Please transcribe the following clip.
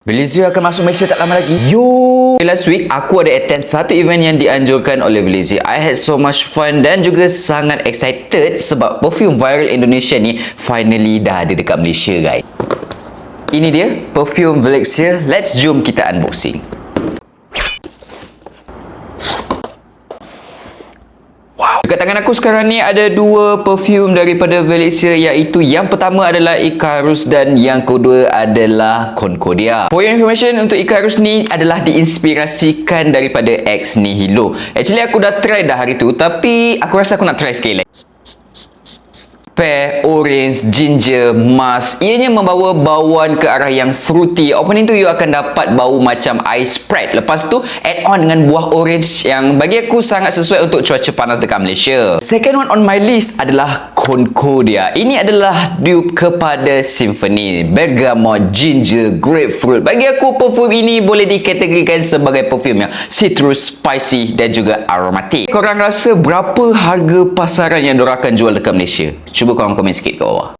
Malaysia akan masuk Malaysia tak lama lagi. Yo! Last week, aku ada attend satu event yang dianjurkan oleh Malaysia. I had so much fun dan juga sangat excited sebab perfume viral Indonesia ni finally dah ada dekat Malaysia, guys. Ini dia, perfume Valencia. Let's jom kita unboxing. Dekat tangan aku sekarang ni ada dua perfume daripada Valencia, iaitu yang pertama adalah Icarus dan yang kedua adalah Concordia. For your information, untuk Icarus ni adalah diinspirasikan daripada Ex Nihilo. Actually aku dah try dah hari tu, tapi aku rasa aku nak try sekali lagi. Pear, orange, ginger, musk. Ianya membawa bauan ke arah yang fruity. Opening tu you akan dapat bau macam ice spread. Lepas tu add on dengan buah orange yang bagi aku sangat sesuai untuk cuaca panas dekat Malaysia. Second one on my list adalah Concordia. Ini adalah dupe kepada Symphony. Bergamot, ginger, grapefruit. Bagi aku perfume ini boleh dikategorikan sebagai perfume yang citrus, spicy dan juga aromatik. Korang rasa berapa harga pasaran yang diorang akan jual dekat Malaysia? Cuba korang komen sikit kat bawah.